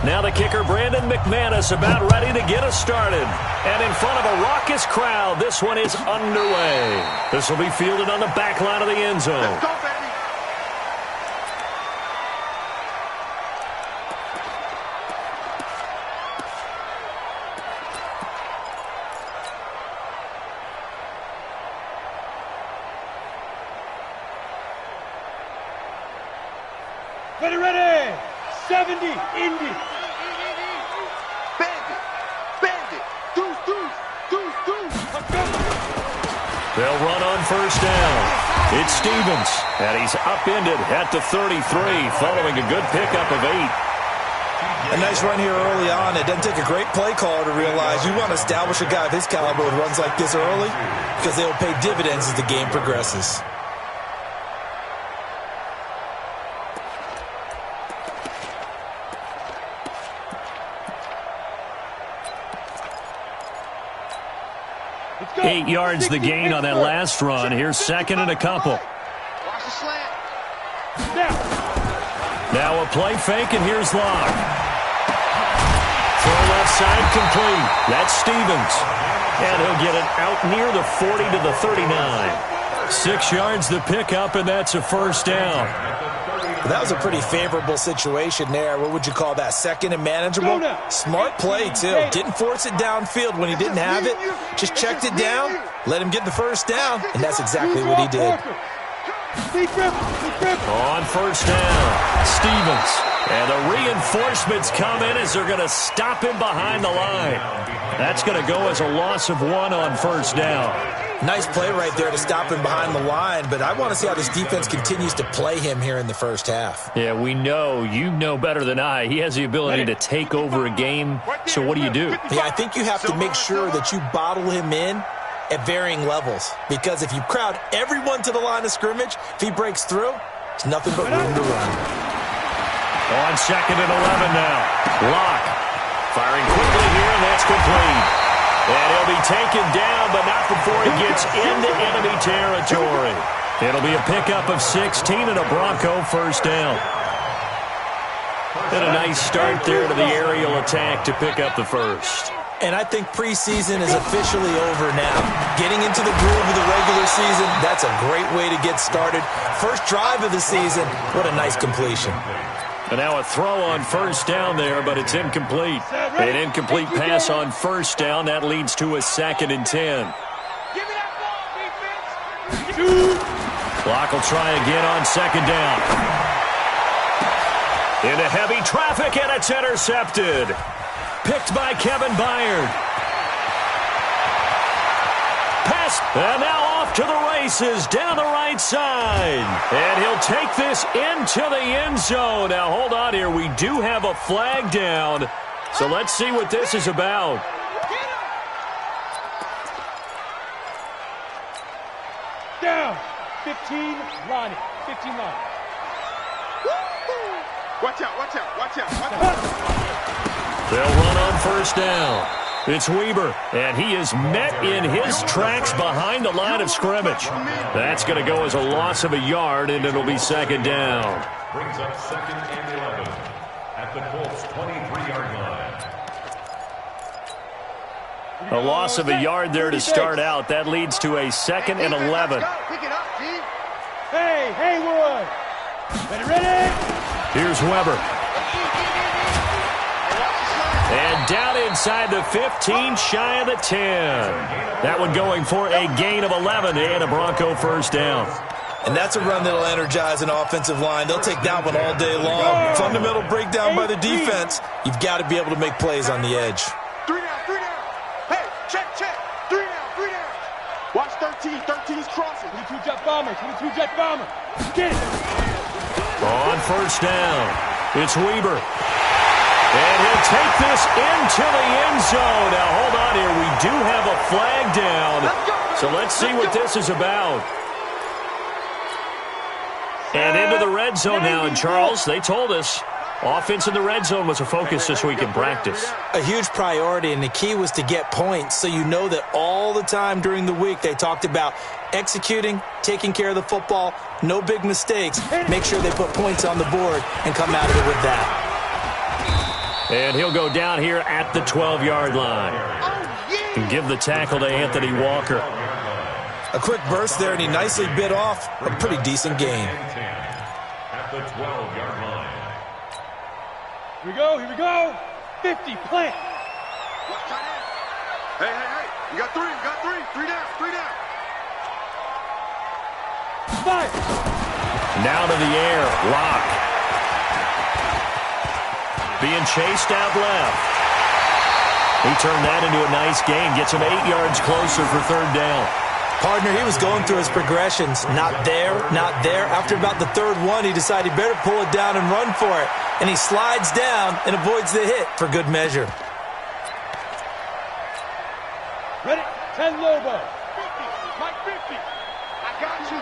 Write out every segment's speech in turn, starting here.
Now the kicker, Brandon McManus, about ready to get us started. And in front of a raucous crowd, this one is underway. This will be fielded on the back line of the end zone. Let's go, baby. Ready, 70, Indy. Bandit, deuce. They'll run on first down. It's Stevens, and he's upended at the 33, following a good pickup of 8. A nice run here early on. It doesn't take a great play caller to realize you want to establish a guy of his caliber with runs like this early because they will pay dividends as the game progresses. Go. 8 yards the gain on that last run. Here's second and a couple. Watch the slant. Now a play fake, and here's Locke. Throw left side complete. That's Stevens. And he'll get it out near the 40 to the 39. 6 yards the pickup, and that's a first down. That was a pretty favorable situation there. What would you call that? Second and manageable? Smart play, too. Didn't force it downfield when he didn't have it. Just checked it down, let him get the first down, and that's exactly what he did. On first down, Stevens. And the reinforcements come in as they're going to stop him behind the line. That's going to go as a loss of 1 on first down. Nice play right there to stop him behind the line, but I want to see how this defense continues to play him here in the first half. Yeah, we know. You know better than I. He has the ability to take over a game, so what do you do? Yeah, I think you have to make sure that you bottle him in at varying levels, because if you crowd everyone to the line of scrimmage, if he breaks through, it's nothing but room to run. On second and 11 now. Locke firing quickly here, and that's complete. And he'll be taken down, but not before he gets into enemy territory. It'll be a pickup of 16 and a Bronco first down. And a nice start there to the aerial attack to pick up the first. And I think preseason is officially over now. Getting into the groove of the regular season, that's a great way to get started. First drive of the season, what a nice completion. And now a throw on first down there, but it's incomplete. An incomplete pass on first down. That leads to a second and 10. Clock will try again on second down. Into heavy traffic, and it's intercepted. Picked by Kevin Byard. Pass, and now off to the races down the right side. And he'll take this into the end zone. Now, hold on here. We do have a flag down. So let's see what this is about. Down. 15 line. 15 line. Watch out. They'll run on first down. It's Weber, and he is met in his tracks behind the line of scrimmage. That's going to go as a loss of a yard, and it'll be second down. Brings up second and 11 at the Colts' 23-yard line. A loss of a yard there to start out. That leads to a second and 11. Pick it up, G. Hey, Haywood. Ready? Here's Weber. And down inside the 15, shy of the 10. That one going for a gain of 11 and a Bronco first down. And that's a run that'll energize an offensive line. They'll take that one all day long. Fundamental breakdown by the defense. You've got to be able to make plays on the edge. 3 down. Hey, check. 3 down. Watch 13. 13's crossing. 22 jet bomber. Get it. On first down, it's Weber. And he'll take this into the end zone. Now, hold on here. We do have a flag down. So let's see what this is about. And into the red zone now. And, Charles, they told us offense in the red zone was a focus this week in practice. A huge priority, and the key was to get points. So you know that all the time during the week they talked about executing, taking care of the football, no big mistakes. Make sure they put points on the board and come out of it with that. And he'll go down here at the 12-yard line. And give the tackle to Anthony Walker. A quick burst there, and he nicely bit off a pretty decent gain. At the 12-yard line. Here we go, here we go. 50, plant. Watch tight end. Hey. You got three. Three down. Fire. Now to the air, Lock. Being chased out left. He turned that into a nice gain. Gets him 8 yards closer for third down. Partner, he was going through his progressions. Not there. After about the third one, he decided he better pull it down and run for it. And he slides down and avoids the hit for good measure. Ready? 10 Lobo. 50. Mike 50. I got you,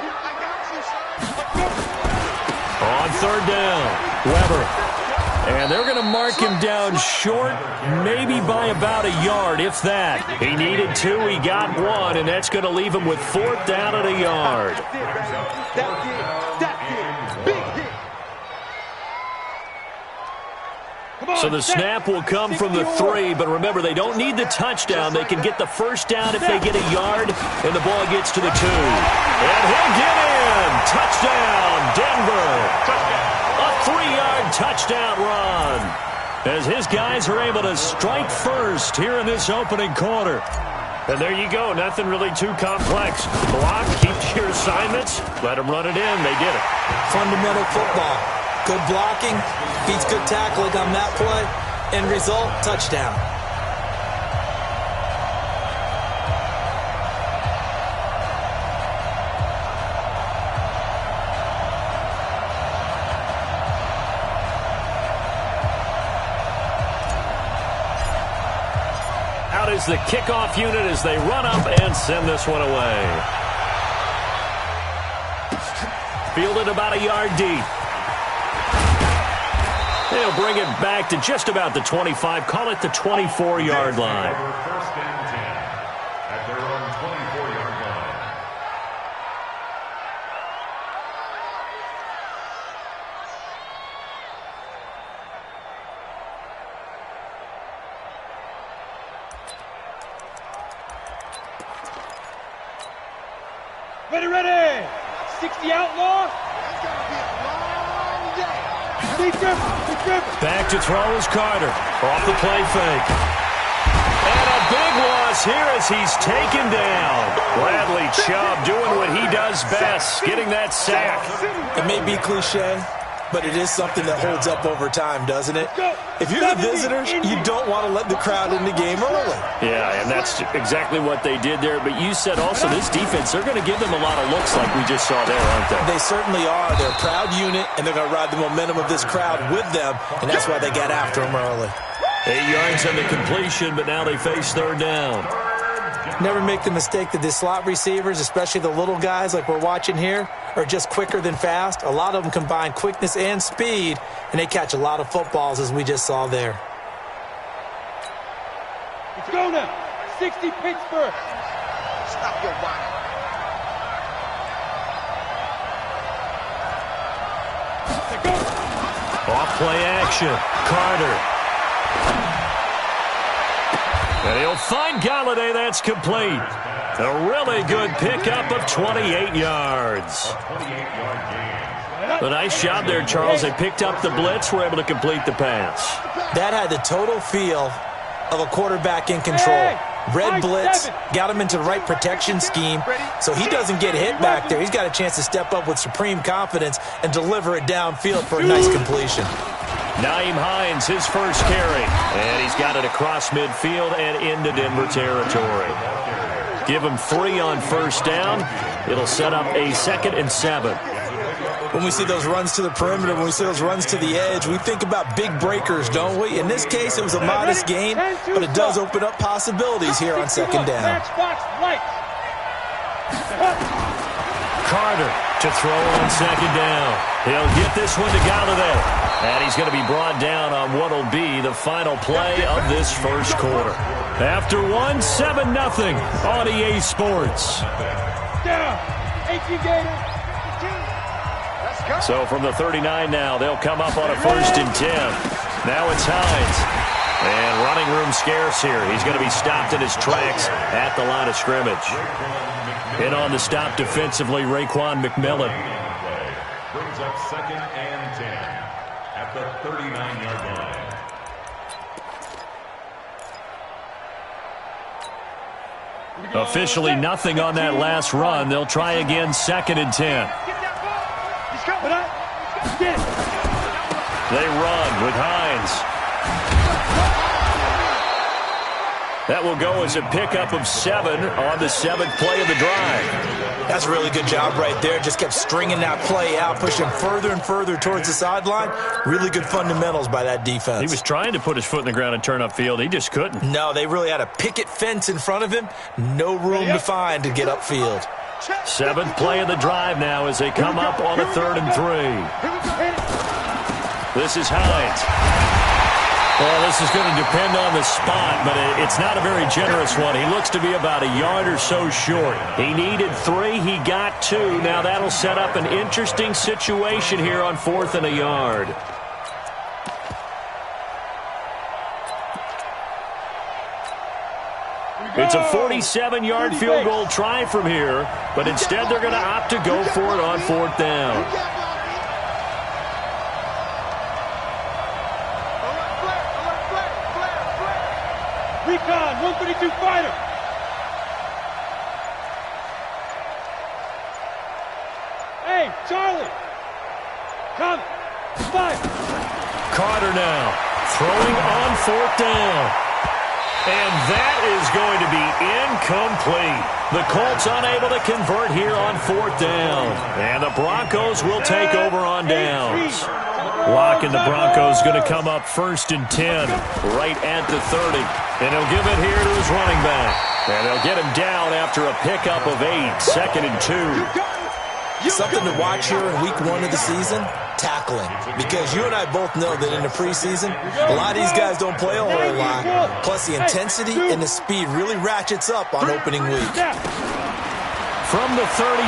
son. On third down, Weber. And they're going to mark him down short, maybe by about a yard, if that. He needed 2, he got 1, and that's going to leave him with 4th down at a yard. That did. Big hit. So the snap will come from the 3, but remember, they don't need the touchdown. They can get the first down if they get a yard, and the ball gets to the 2. And he'll get in. Touchdown, Denver. A 3-yard touchdown run. As his guys are able to strike first here in this opening quarter. And there you go. Nothing really too complex. Block, keep to your assignments, let them run it in. They did it. Fundamental football. Good blocking, beats good tackling on that play. End result, touchdown. Out is the kickoff unit as they run up and send this one away. Fielded about a yard deep. They'll bring it back to just about the 25, call it the 24-yard line. First and 10 at their own 24-yard line. Ready. 60 outlaw. It's going to be a long day. Big difference. Back to throw is Carter. Off the play fake. And a big loss here as he's taken down. Bradley Chubb doing what he does best, getting that sack. It may be cliche, but it is something that holds up over time, doesn't it? If you're the visitors, you don't want to let the crowd in the game early. Yeah, and that's exactly what they did there. But you said also this defense, they're going to give them a lot of looks like we just saw there, aren't they? They certainly are. They're a proud unit, and they're going to ride the momentum of this crowd with them, and that's why they got after them early. 8 yards on the completion, but now they face third down. Never make the mistake that the slot receivers, especially the little guys like we're watching here, are just quicker than fast. A lot of them combine quickness and speed, and they catch a lot of footballs, as we just saw there. Let's go now. 60 Pittsburgh. Stop your whining. Off play action. Carter. And he'll find Galladay. That's complete. A really good pickup of 28 yards. A nice job there, Charles. They picked up the blitz, were able to complete the pass. That had the total feel of a quarterback in control. Red blitz, got him into the right protection scheme, so he doesn't get hit back there. He's got a chance to step up with supreme confidence and deliver it downfield for a nice completion. Nyheim Hines, his first carry. And he's got it across midfield and into Denver territory. Give him 3 on first down. It'll set up a 2nd and 7. When we see those runs to the perimeter, when we see those runs to the edge, we think about big breakers, don't we? In this case, it was a modest gain, but it does open up possibilities here on second down. Carter to throw on second down. He'll get this one to Galladay. And he's going to be brought down on what will be the final play of this first quarter. After 1, 7-0 on EA Sports. Down. 18 Gators. So from the 39 now, they'll come up on a 1st and 10. Now it's Hines. And running room scarce here. He's going to be stopped in his tracks at the line of scrimmage. In on the stop defensively, Raekwon McMillan. Brings up 2nd and 10 at the 39-yard line. Officially nothing on that last run. They'll try again, 2nd and 10. They run with Hines. That will go as a pickup of 7 on the 7th play of the drive. That's a really good job right there. Just kept stringing that play out, pushing further and further towards the sideline. Really good fundamentals by that defense. He was trying to put his foot in the ground and turn upfield. He just couldn't. No, they really had a picket fence in front of him. No room to find to get upfield. 7th play of the drive now as they come up on a 3rd and 3. This is Hines. Well, this is going to depend on the spot, but it's not a very generous one. He looks to be about a yard or so short. He needed 3. He got 2. Now that'll set up an interesting situation here on 4th and a yard. It's a 47-yard field goal try from here, but instead they're going to opt to go for it on 4th down. Recon, 132 fighter. Hey, Charlie. Come. 5. Carter now throwing on 4th down. And that is going to be incomplete. The Colts unable to convert here on 4th down. And the Broncos will take over on downs. Lock and the Broncos going to come up 1st and 10 right at the 30. And he'll give it here to his running back. And they'll get him down after a pickup of 8, 2nd and 2. Something to watch here in week 1 of the season, tackling. Because you and I both know that in the preseason, a lot of these guys don't play a whole lot. Plus the intensity and the speed really ratchets up on opening week. From the 38,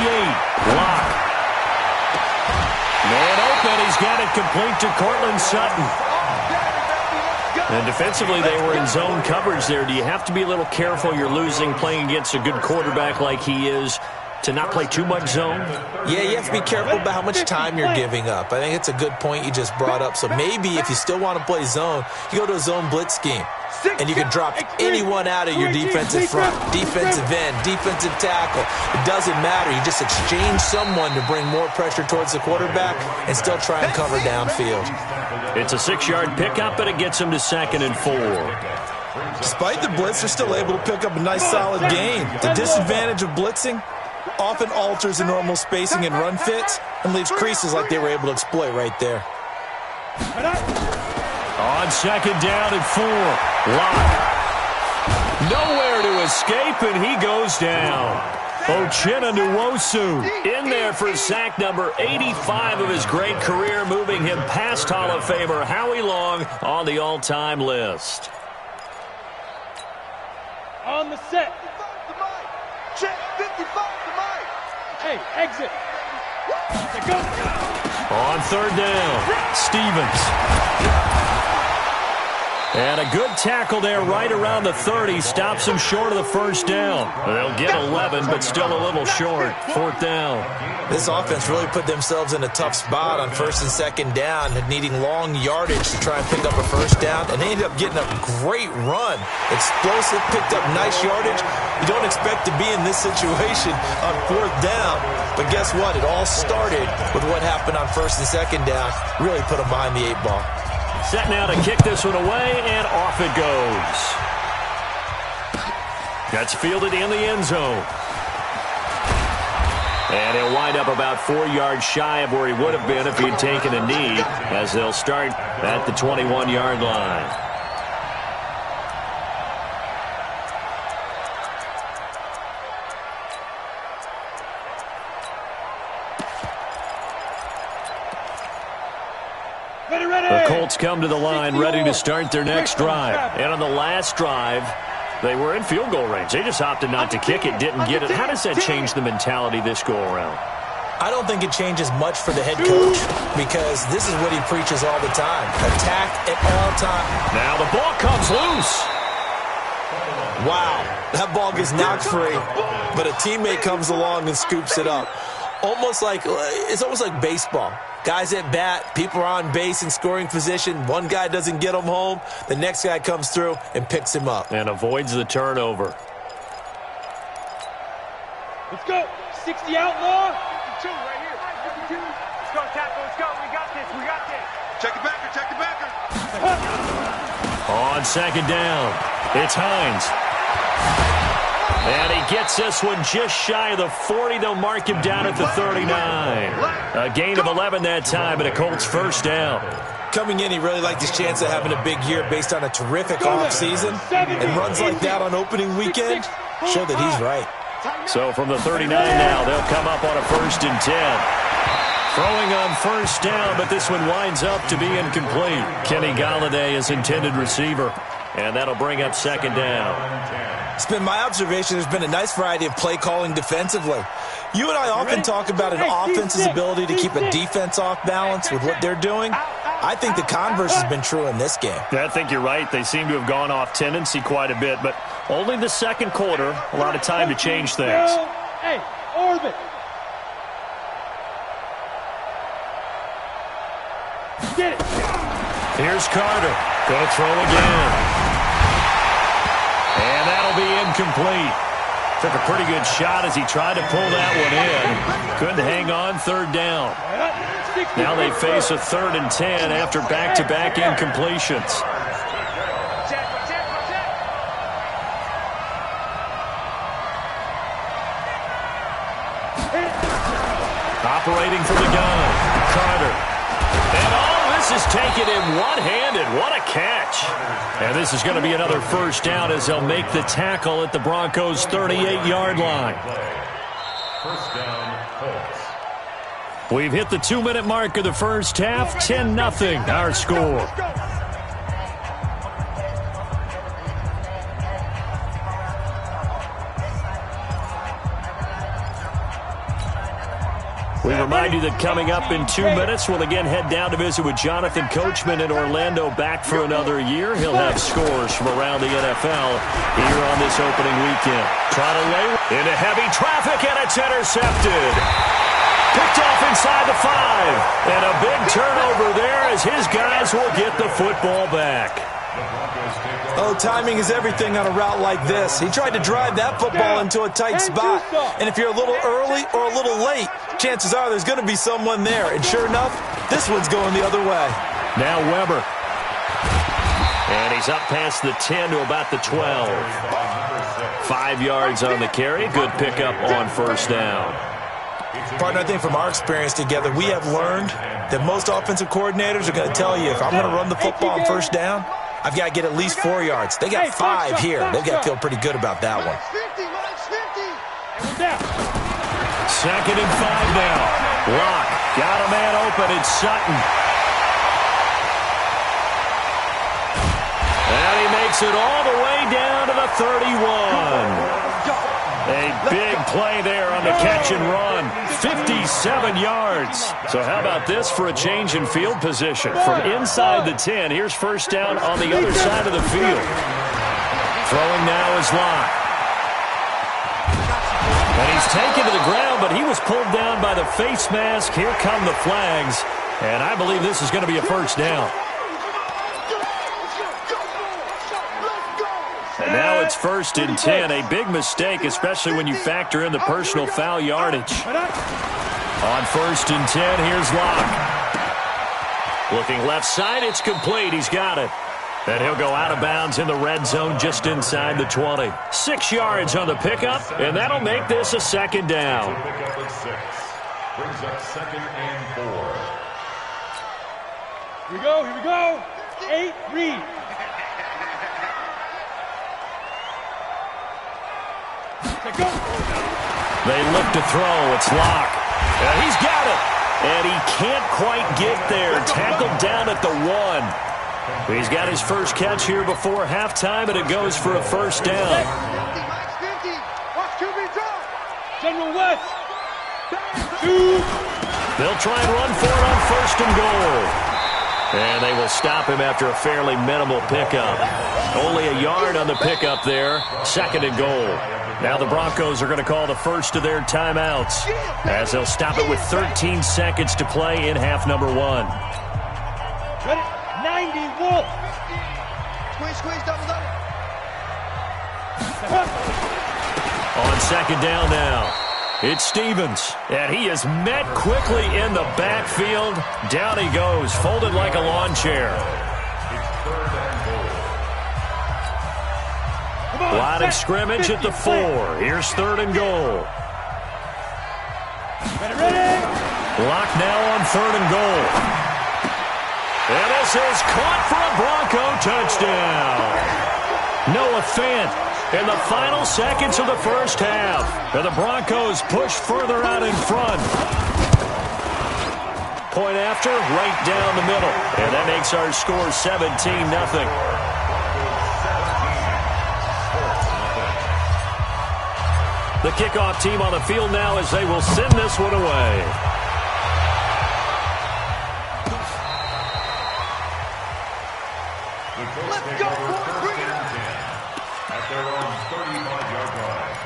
Lock. Man open, he's got it complete to Cortland Sutton. And defensively, they were in zone coverage there. Do you have to be a little careful? You're losing playing against a good quarterback like he is to not play too much zone? Yeah, you have to be careful about how much time you're giving up. I think it's a good point you just brought up. So maybe if you still want to play zone, you go to a zone blitz scheme. And you can drop anyone out of your defensive front, defensive end, defensive tackle. It doesn't matter. You just exchange someone to bring more pressure towards the quarterback and still try and cover downfield. It's a 6-yard pickup, and it gets him to 2nd and 4. Despite the blitz, they're still able to pick up a nice, solid gain. The disadvantage of blitzing often alters the normal spacing and run fits and leaves creases like they were able to exploit right there. On 2nd down and 4, Lock. Nowhere to escape, and he goes down. Uchenna Nwosu in there for sack number 85 of his great career, moving him past Hall of Famer Howie Long on the all-time list. On the set. Check 55 to Mike. Hey, exit. Go. On 3rd down, Stevens. And a good tackle there right around the 30. Stops him short of the 1st down. They'll get 11, but still a little short. 4th down. This offense really put themselves in a tough spot on 1st and 2nd down, needing long yardage to try and pick up a 1st down, and they ended up getting a great run. Explosive, picked up nice yardage. You don't expect to be in this situation on 4th down, but guess what? It all started with what happened on 1st and 2nd down. Really put them behind the 8 ball. Set now to kick this one away, and off it goes. That's fielded in the end zone. And he'll wind up about 4 yards shy of where he would have been if he had taken a knee, as they'll start at the 21-yard line. The Colts come to the line ready to start their next drive. And on the last drive, they were in field goal range. They just opted not to kick it, didn't get it. How does that change the mentality this go-around? I don't think it changes much for the head coach because this is what he preaches all the time. Attack at all times. Now the ball comes loose. Wow, that ball gets knocked free, but a teammate comes along and scoops it up. It's almost like baseball. Guys at bat, people are on base in scoring position. One guy doesn't get him home. The next guy comes through and picks him up. And avoids the turnover. Let's go. 60 outlaw. 52 right here. 52. Let's go, tackle. Let's go. We got this. We got this. Check the backer. Check the backer. On second down, it's Hines. And he gets this one just shy of the 40. They'll mark him down at the 39. A gain of 11 that time, and a Colts first down. Coming in, he really liked his chance of having a big year based on a terrific offseason. And runs like that on opening weekend show that he's right. So from the 39 now, they'll come up on a 1st and 10. Throwing on first down, but this one winds up to be incomplete. Kenny Golladay is intended receiver, and that'll bring up second down. It's been my observation there's been a nice variety of play calling defensively. You and I often talk about an offense's ability to keep a defense off balance with what they're doing. I think the converse has been true in this game. I think you're right. They seem to have gone off tendency quite a bit, but only the second quarter, a lot of time to change things. Hey, orbit. Get it. Here's Carter. Going to throw again. And that'll be incomplete. Took a pretty good shot as he tried to pull that one in. Couldn't hang on, third down. Now they face a 3rd and 10 after back-to-back incompletions. Operating from the gun, Carter. And all this is taken in one-handed. What a catch. And this is going to be another first down as they'll make the tackle at the Broncos' 38-yard line. First down, Colts. We've hit the 2-minute mark of the first half. 10-0 our score. We remind you that coming up in 2 minutes, we'll again head down to visit with Jonathan Coachman in Orlando, back for another year. He'll have scores from around the NFL here on this opening weekend. Try to lay into heavy traffic, and it's intercepted. Picked off inside the 5. And a big turnover there as his guys will get the football back. Oh, timing is everything on a route like this. He tried to drive that football into a tight spot. And if you're a little early or a little late, chances are there's going to be someone there. And sure enough, this one's going the other way. Now Weber. And he's up past the 10 to about the 12. 5 yards on the carry. Good pickup on first down. Partner, I think from our experience together, we have learned that most offensive coordinators are going to tell you, if I'm going to run the football on first down, I've got to get at least 4 yards. They got 5 here. They've got to feel pretty good about that one. 2nd and 5 now. Lock got a man open. It's Sutton. And he makes it all the way down to the 31. A big play there on the catch and run. 57 yards. So how about this for a change in field position? From inside the 10, here's first down on the other side of the field. Throwing now is Lock. And he's taken to the ground, but he was pulled down by the face mask. Here come the flags. And I believe this is going to be a first down. And now it's 1st and 10. A big mistake, especially when you factor in the personal foul yardage. On 1st and 10, here's Lock. Looking left side, it's complete. He's got it. And he'll go out of bounds in the red zone just inside the 20. 6 yards on the pickup, and that'll make this a second down. Pickup at 6. Brings up 2nd and 4. Here we go. Here we go. 8, read. They look to throw. It's Lock. And he's got it. And he can't quite get there. Tackled down at the 1. He's got his first catch here before halftime, and it goes for a first down. General West. They'll try and run for it on 1st and goal. And they will stop him after a fairly minimal pickup. Only a yard on the pickup there. 2nd and goal. Now the Broncos are going to call the first of their timeouts as they'll stop it with 13 seconds to play in half number 1. Ready? 91. Squeeze, double. On 2nd down now. It's Stevens, and he is met quickly in the backfield. Down he goes, folded like a lawn chair. Line of scrimmage at the 4. Here's 3rd and goal. Ready? Lock now on 3rd and goal. And this is caught for a Bronco touchdown. Noah Fant in the final seconds of the first half. And the Broncos push further out in front. Point after, right down the middle. And that makes our score 17-0. The kickoff team on the field now as they will send this one away. Let's go, boys. Bring it up. At their own 35-yard line.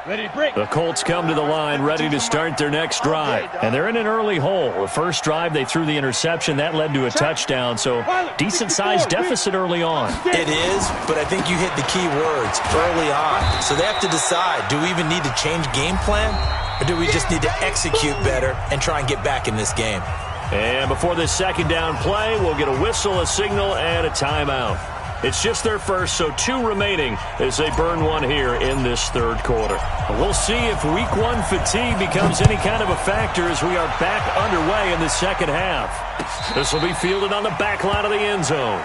Ready to break. The Colts come to the line ready to start their next drive. And they're in an early hole. The first drive, they threw the interception. That led to a touchdown, so decent-sized deficit early on. It is, but I think you hit the key words, early on. So they have to decide, do we even need to change game plan? Or do we just need to execute better and try and get back in this game? And before this 2nd down play, we'll get a whistle, a signal, and a timeout. It's just their first, so 2 remaining as they burn one here in this 3rd quarter. We'll see if Week 1 fatigue becomes any kind of a factor as we are back underway in the 2nd half. This will be fielded on the back line of the end zone.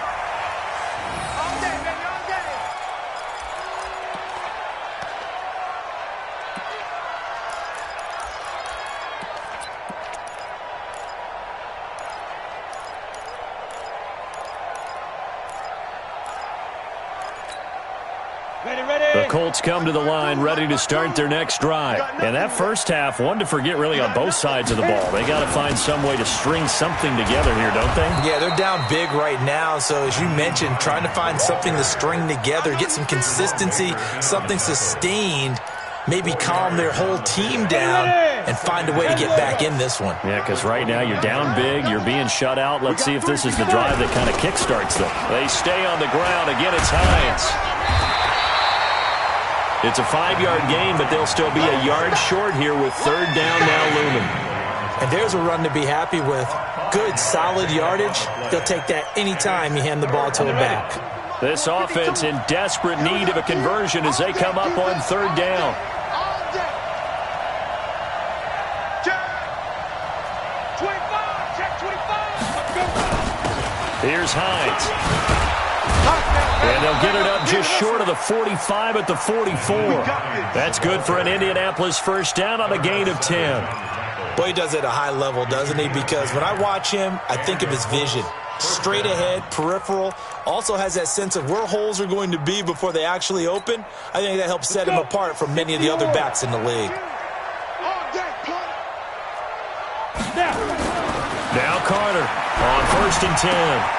The Colts come to the line ready to start their next drive. And that first half, one to forget really on both sides of the ball. They got to find some way to string something together here, don't they? Yeah, they're down big right now. So as you mentioned, trying to find something to string together, get some consistency, something sustained, maybe calm their whole team down and find a way to get back in this one. Yeah, because right now you're down big, you're being shut out. Let's see if this is the drive that kind of kickstarts them. They stay on the ground. Again, it's Hines. It's a 5-yard gain, but they'll still be a yard short here with 3rd down now looming. And there's a run to be happy with. Good, solid yardage. They'll take that anytime you hand the ball to a back. This offense in desperate need of a conversion as they come up on 3rd down. Here's Hines. And they'll get it up just short of the 45 at the 44. That's good for an Indianapolis first down on a gain of 10. Boy, he does it at a high level, doesn't he? Because when I watch him, I think of his vision. Straight ahead, peripheral. Also has that sense of where holes are going to be before they actually open. I think that helps set him apart from many of the other backs in the league. Now Carter on 1st and 10.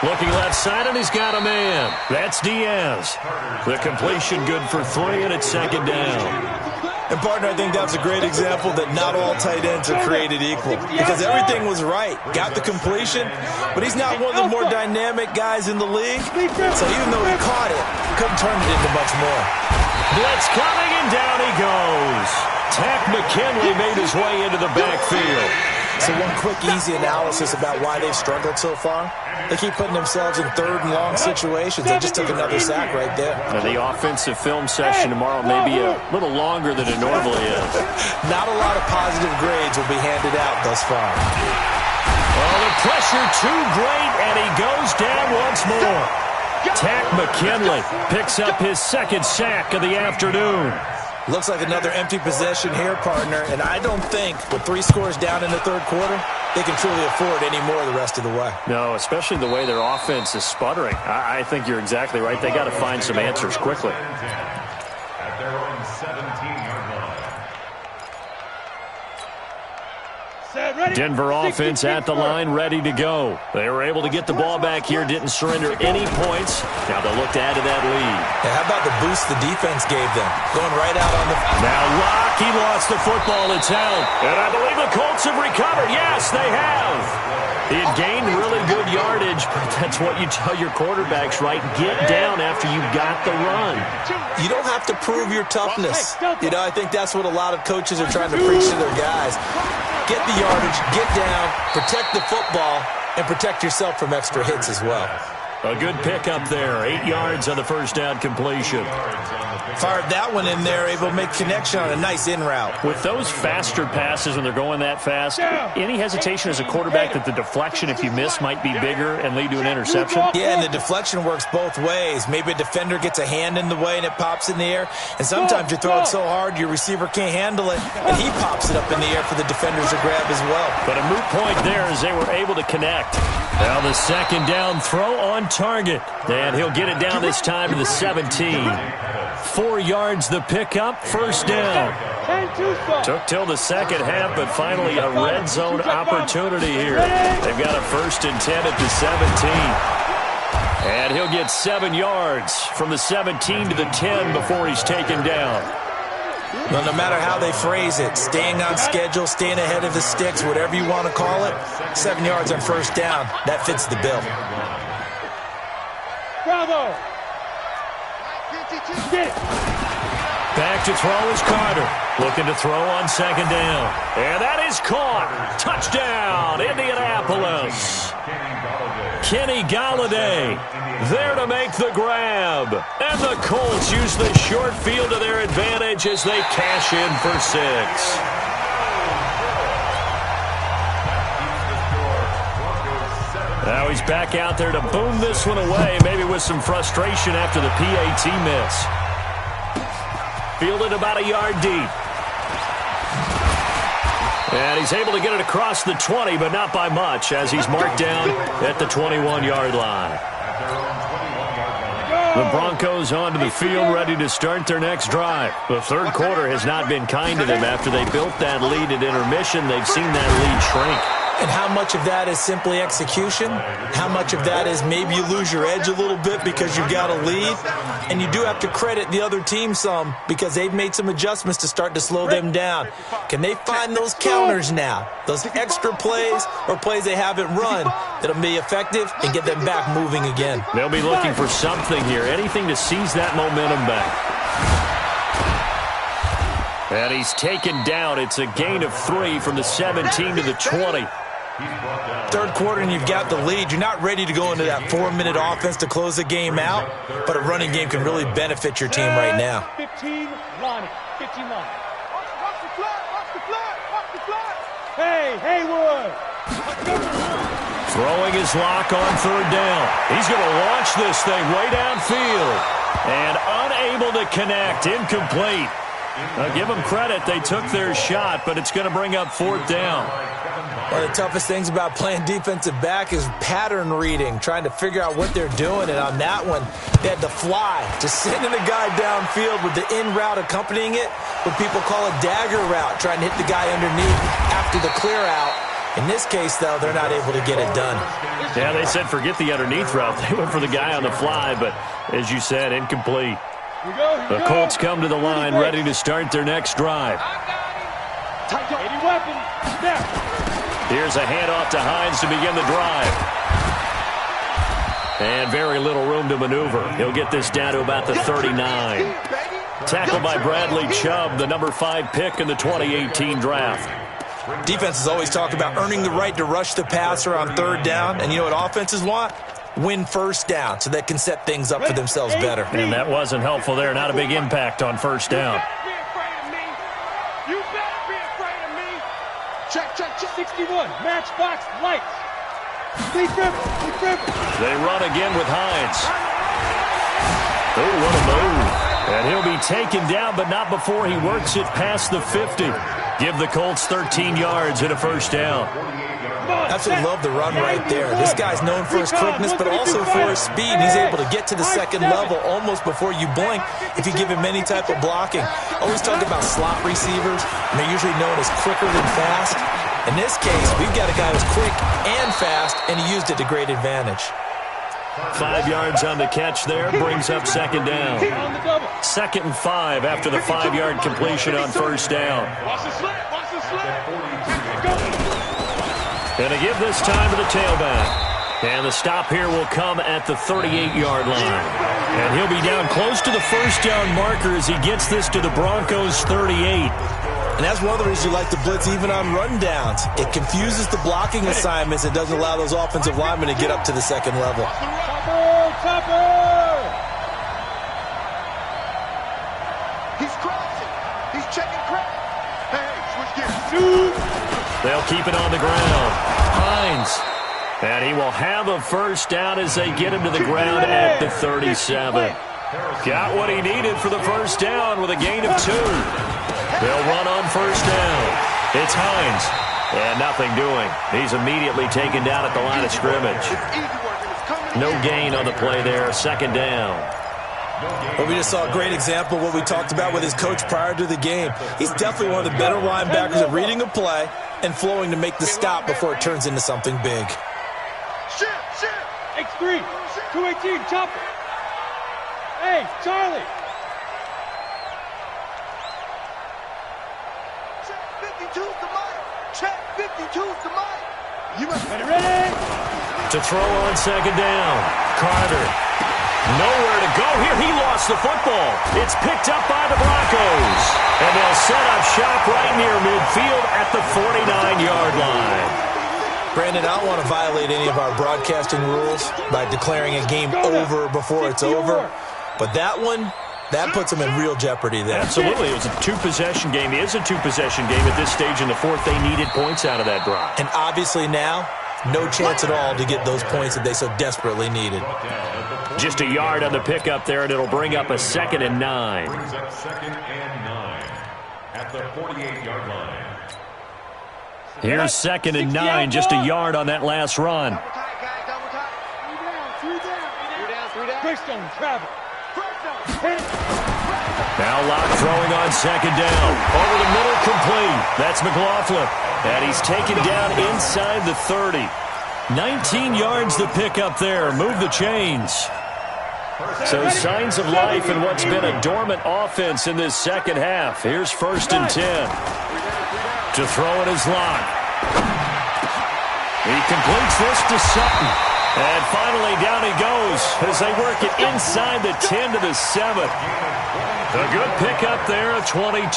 Looking left side, and he's got a man. That's Diaz. The completion good for 3, and it's 2nd down. And, partner, I think that's a great example that not all tight ends are created equal. Because everything was right. Got the completion, but he's not one of the more dynamic guys in the league. So even though he caught it, couldn't turn it into much more. Blitz coming, and down he goes. Tack McKinley made his way into the backfield. So one quick, easy analysis about why they've struggled so far. They keep putting themselves in 3rd and long situations. They just took another sack right there. Now the offensive film session tomorrow may be a little longer than it normally is. Not a lot of positive grades will be handed out thus far. Oh, the pressure too great, and he goes down once more. Tack McKinley picks up his 2nd sack of the afternoon. Looks like another empty possession here, partner. And I don't think, with 3 scores down in the 3rd quarter, they can truly afford any more the rest of the way. No, especially the way their offense is sputtering. I think you're exactly right. They got to find some answers quickly. At their own 17-yard line. Denver offense at the line, ready to go. They were able to get the ball back here, didn't surrender any points. Now they'll look to add to that lead. Yeah, how about the boost the defense gave them? Going right out on the... Now Locke, he lost the football. It's out. And I believe the Colts have recovered. Yes, they have. He had gained really good yardage, but that's what you tell your quarterbacks, right? Get down after you got the run. You don't have to prove your toughness. You know, I think that's what a lot of coaches are trying to preach to their guys. Get the yardage, get down, protect the football, and protect yourself from extra hits as well. A good pickup there. 8 yards on the first down completion. Fired that one in there, able to make connection on a nice in route. With those faster passes when they're going that fast, any hesitation as a quarterback that the deflection, if you miss, might be bigger and lead to an interception? Yeah, and the deflection works both ways. Maybe a defender gets a hand in the way and it pops in the air, and sometimes you throw it so hard your receiver can't handle it, and he pops it up in the air for the defenders to grab as well. But a moot point there as they were able to connect. Now the second down throw on target. And he'll get it down this time to the 17. 4 yards the pickup, first down. Took till the second half, but finally a red zone opportunity here. They've got a 1st and 10 at the 17. And he'll get 7 yards from the 17 to the 10 before he's taken down. Well, no matter how they phrase it, staying on schedule, staying ahead of the sticks, whatever you want to call it, 7 yards on first down, that fits the bill. Bravo! Back to throw is Carter. Looking to throw on second down. And that is caught. Touchdown, Indianapolis. Kenny Golladay there to make the grab. And the Colts use the short field to their advantage as they cash in for 6. Now he's back out there to boom this one away, maybe with some frustration after the PAT miss. Fielded about a yard deep. And he's able to get it across the 20, but not by much, as he's marked down at the 21-yard line. The Broncos onto the field, ready to start their next drive. The third quarter has not been kind to them. After they built that lead at intermission, they've seen that lead shrink. And how much of that is simply execution? How much of that is maybe you lose your edge a little bit because you've got a lead? And you do have to credit the other team some because they've made some adjustments to start to slow them down. Can they find those counters now? Those extra plays or plays they haven't run that'll be effective and get them back moving again? They'll be looking for something here, anything to seize that momentum back. And he's taken down. It's a gain of 3 from the 17 to the 20. Third quarter and you've got the lead. You're not ready to go into that 4-minute offense to close the game out, but a running game can really benefit your team right now. 15 line. 15 line. Watch the flag, watch the flag, watch the flag. Hey, Haywood. Throwing his lock on third down. He's going to launch this thing way downfield. And unable to connect. Incomplete. Give them credit. They took their shot, but it's going to bring up 4th down. One of the toughest things about playing defensive back is pattern reading, trying to figure out what they're doing. And on that one, they had to fly, just sending a guy downfield with the in route accompanying it, what people call a dagger route, trying to hit the guy underneath after the clear out. In this case, though, they're not able to get it done. Yeah, they said forget the underneath route. They went for the guy on the fly, but as you said, incomplete. The Colts come to the line, ready to start their next drive. Here's a handoff to Hines to begin the drive. And very little room to maneuver. He'll get this down to about the 39. Tackled by Bradley Chubb, the number 5 pick in the 2018 draft. Defenses always talk about earning the right to rush the passer on third down. And you know what offenses want? Win first down so they can set things up for themselves better. And that wasn't helpful there. Not a big impact on first down. You better be afraid of me. Check, check, check. 61, matchbox lights. They run again with Hines. Oh, what a move. And he'll be taken down, but not before he works it past the 50. Give the Colts 13 yards and a first down. Absolutely love the run right there. This guy's known for his quickness, but also for his speed. He's able to get to the second level almost before you blink if you give him any type of blocking. Always talk about slot receivers, and they're usually known as quicker than fast. In this case, we've got a guy who's quick and fast, and he used it to great advantage. 5 yards on the catch there, brings up second down. 2nd and 5 after the 5-yard completion on first down. Watch the slant. Watch the slant. Going to give this time to the tailback. And the stop here will come at the 38-yard line. And he'll be down close to the first down marker as he gets this to the Broncos 38. And that's one of the reasons you like to blitz even on rundowns. It confuses the blocking assignments and doesn't allow those offensive linemen to get up to the second level. Chopper! He's crossing. He's checking crack. Hey, switch gears. They'll keep it on the ground. Hines. And he will have a first down as they get him to the ground at the 37. Got what he needed for the first down with a gain of 2. They'll run on first down. It's Hines. And nothing doing. He's immediately taken down at the line of scrimmage. No gain on the play there. Second down. Well, we just saw a great example of what we talked about with his coach prior to the game. He's definitely one of the better linebackers at reading a play and flowing to make the stop before it turns into something big. X3, 218, chopper. Hey, Charlie. Check 52's the mic. Check 52's the mic. You must be Ready? To throw on second down. Carter. Nowhere to go here. He lost the football. It's picked up by the Broncos. And they'll set up shop right near midfield at the 49-yard line. Brandon, I don't want to violate any of our broadcasting rules by declaring a game over before it's over. But that one, that puts them in real jeopardy there. Absolutely. It was a two-possession game. It is a two-possession game at this stage in the fourth. They needed points out of that drive. And obviously now, no chance at all to get those points that they so desperately needed. Just a yard on the pickup there, and it'll bring up a 2nd and 9. Brings up 2nd and 9 at the 48-yard line. Here's 2nd and 9, just a yard on that last run. Quickstone, travel. Now Locke throwing on second down. Over the middle, complete. That's McLaughlin. And he's taken down inside the 30. 19 yards to pick up there. Move the chains. So signs of life in what's been a dormant offense in this second half. Here's 1st and 10. To throw it is Locke. He completes this to Sutton. And finally down he goes as they work it inside the 10 to the 7. A good pickup there at 22.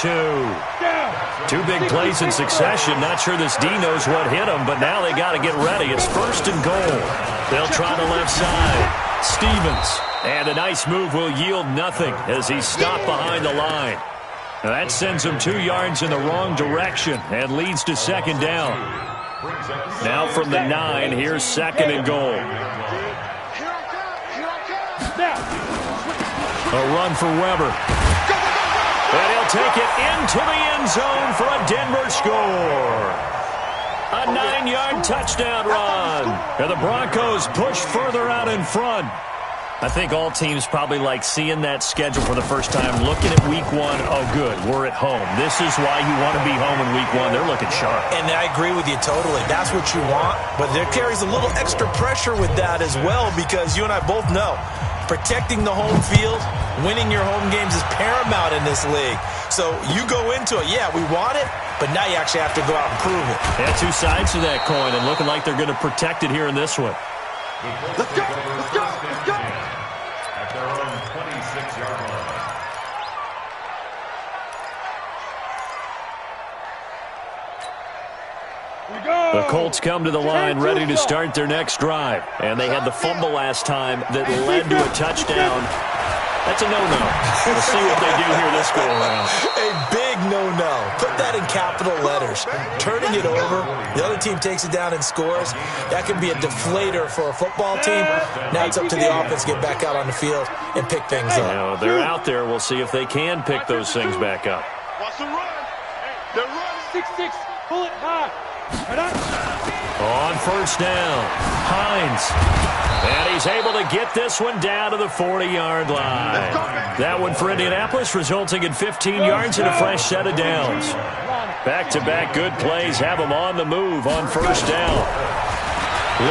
2 big plays in succession. Not sure this D knows what hit him, but now they got to get ready. It's 1st and goal. They'll try the left side. Stevens. And a nice move will yield nothing as he's stopped behind the line. That sends him 2 yards in the wrong direction and leads to second down. Now from the 9, here's 2nd and goal. A run for Weber. And he'll take it into the end zone for a Denver score. A 9-yard touchdown run. And the Broncos push further out in front. I think all teams probably like seeing that schedule for the first time, looking at week 1. Oh, good, we're at home. This is why you want to be home in week 1. They're looking sharp. And I agree with you totally. That's what you want. But there carries a little extra pressure with that as well, because you and I both know protecting the home field, winning your home games is paramount in this league. So you go into it, yeah, we want it, but now you actually have to go out and prove it. Yeah, 2 sides to that coin, and looking like they're going to protect it here in this one. Let's go! Let's go! Let's go! At their own 26-yard line. The Colts come to the line ready to start their next drive. And they had the fumble last time that led to a touchdown. That's a no-no. We'll see what they do here this go-around. A big no-no. Put that in capital letters. Turning it over, the other team takes it down and scores. That can be a deflator for a football team. Now it's up to the offense to get back out on the field and pick things up. Now, they're out there. We'll see if they can pick those things back up. Watch the run. The run is 6'6", pull it high. Right on. On first down, Hines. And he's able to get this one down to the 40-yard line. That one for Indianapolis, resulting in 15 yards and a fresh set of downs. Back-to-back good plays have him on the move on first down.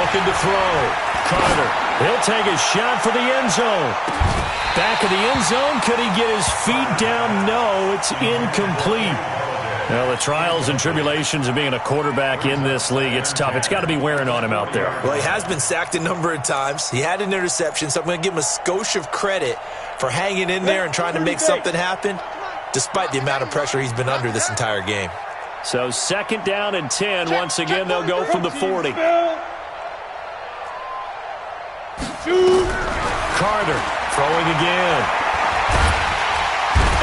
Looking to throw. Carter, he'll take a shot for the end zone. Back of the end zone, could he get his feet down? No, it's incomplete. Well, the trials and tribulations of being a quarterback in this league, it's tough. It's got to be wearing on him out there. Well, he has been sacked a number of times. He had an interception, so I'm going to give him a skosh of credit for hanging in there and trying to make something happen, despite the amount of pressure he's been under this entire game. So 2nd down and 10. Once again, they'll go from the 40. Carter throwing again.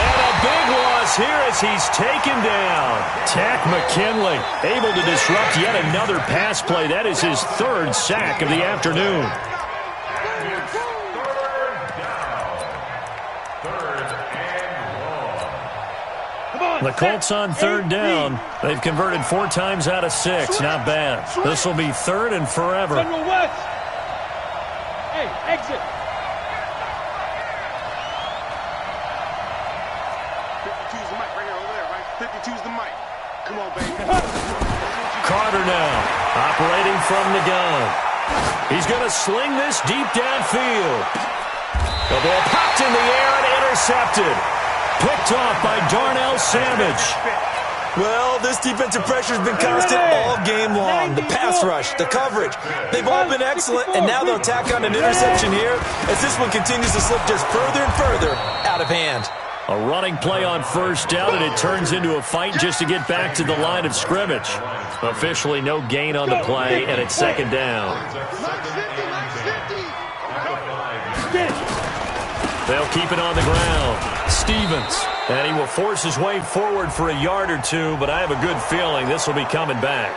And a big loss here as he's taken down. Tack McKinley able to disrupt yet another pass play. That is his 3rd sack of the afternoon. The Colts on 3rd down. They've converted 4 times out of 6. Not bad. This will be 3rd and forever. General West. Hey, exit. 52's the mic right here over there, right? 52's the mic. Come on, baby. Carter now, operating from the gun. He's going to sling this deep downfield. The ball popped in the air and intercepted. Picked off by Darnell Savage. Well, this defensive pressure has been constant all game long. The pass rush, the coverage, they've all been excellent, and now they'll tack on an interception here as this one continues to slip just further and further out of hand. A running play on first down, and it turns into a fight just to get back to the line of scrimmage. Officially no gain on the play, and it's 2nd down. They'll keep it on the ground. Stevens, and he will force his way forward for a yard or two, but I have a good feeling this will be coming back.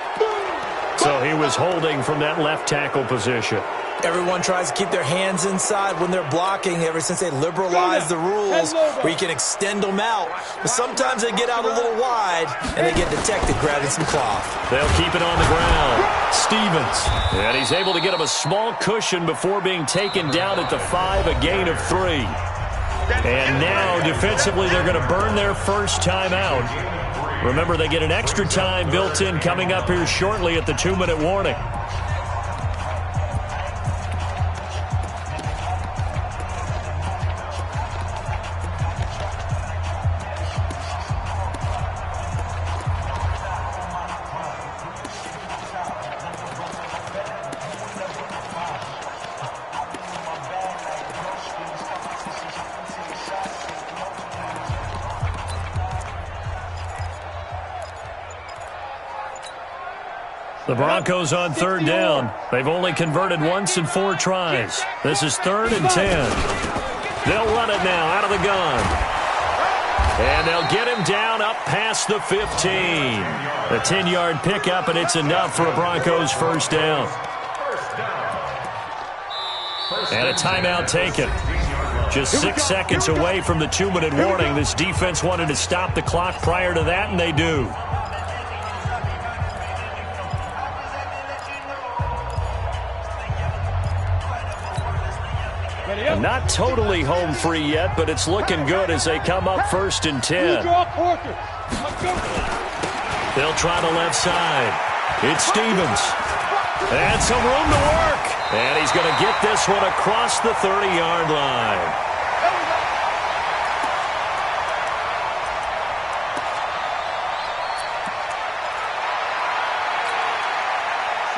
So he was holding from that left tackle position. Everyone tries to keep their hands inside when they're blocking ever since they liberalized the rules where you can extend them out. But sometimes they get out a little wide and they get detected grabbing some cloth. They'll keep it on the ground. Stevens, and he's able to get him a small cushion before being taken down at the 5, a gain of 3. And now, defensively, they're going to burn their first time out. Remember, they get an extra time built in coming up here shortly at the 2-minute warning. The Broncos on 3rd down. They've only converted once in 4 tries. This is 3rd and 10. They'll run it now out of the gun. And they'll get him down up past the 15. A 10-yard pickup, and it's enough for a Broncos first down. And a timeout taken. Just 6 seconds away from the 2-minute warning. This defense wanted to stop the clock prior to that, and they do. Not totally home free yet, but it's looking good as they come up 1st and 10. They'll try the left side. It's Stevens. And some room to work. And he's going to get this one across the 30-yard line.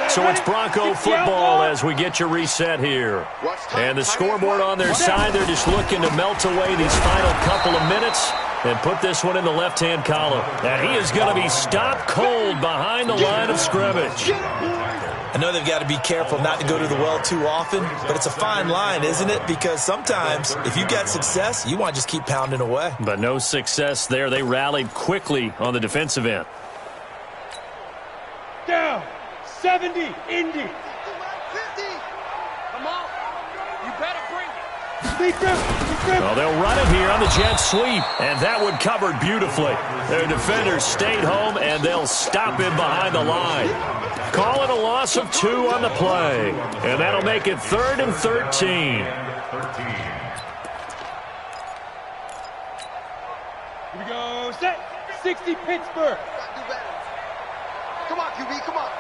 So it's Bronco football as we get you reset here. And the scoreboard on their side, they're just looking to melt away these final couple of minutes and put this one in the left-hand column. And he is going to be stopped cold behind the line of scrimmage. I know they've got to be careful not to go to the well too often, but it's a fine line, isn't it? Because sometimes if you've got success, you want to just keep pounding away. But no success there. They rallied quickly on the defensive end. Down. 70, Indy. 50. Come on. You better bring it. Well, they'll run it here on the jet sweep, and that one covered beautifully. Their defenders stayed home, and they'll stop him behind the line. Call it a loss of 2 on the play, and that'll make it 3rd and 13. Here we go. Set. 60 Pittsburgh. Come on, QB, come on.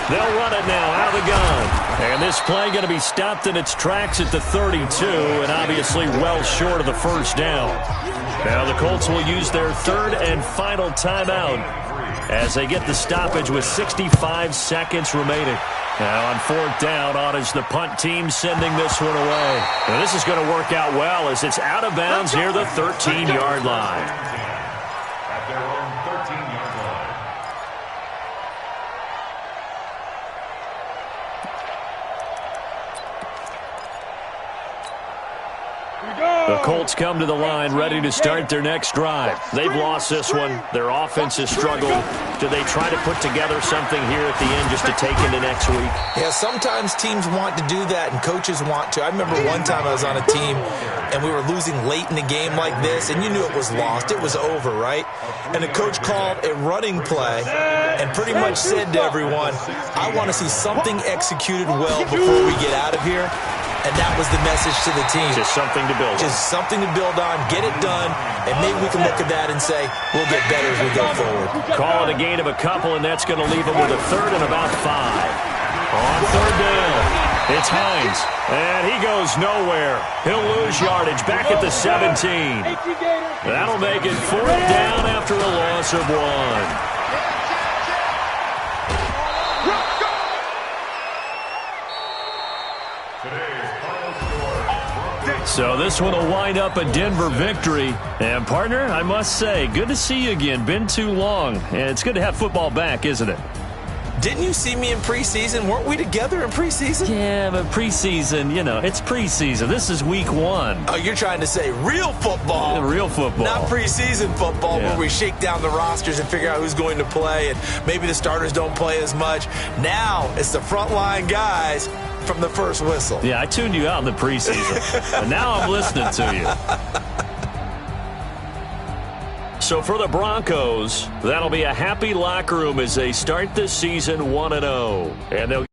They'll run it now out of the gun. And this play going to be stopped in its tracks at the 32, and obviously well short of the first down. Now the Colts will use their 3rd and final timeout as they get the stoppage with 65 seconds remaining. Now on 4th down, on is the punt team sending this one away. Now this is going to work out well as it's out of bounds near the 13-yard line. At their own 13-yard line. The Colts come to the line ready to start their next drive. They've lost this one. Their offense has struggled. Do they try to put together something here at the end just to take into next week? Yeah, sometimes teams want to do that and coaches want to. I remember one time I was on a team and we were losing late in the game like this, and you knew it was lost. It was over, right? And the coach called a running play and pretty much said to everyone, I want to see something executed well before we get out of here. And that was the message to the team. Just something to build on. Just something to build on, get it done, and maybe we can look at that and say, we'll get better as we go forward. Call it a gain of a couple, and that's going to leave them with a 3rd and about 5. On 3rd down, it's Hines, and he goes nowhere. He'll lose yardage back at the 17. That'll make it 4th down after a loss of 1. So this one will wind up a Denver victory. And, partner, I must say, good to see you again. Been too long. And it's good to have football back, isn't it? Didn't you see me in preseason? Weren't we together in preseason? Yeah, but preseason, you know, it's preseason. This is week 1. Oh, you're trying to say real football. Real football. Not preseason football where we shake down the rosters and figure out who's going to play, and maybe the starters don't play as much. Now it's the frontline guys from the first whistle. Yeah, I tuned you out in the preseason. And now I'm listening to you. So for the Broncos, that'll be a happy locker room as they start this season 1-0. And they'll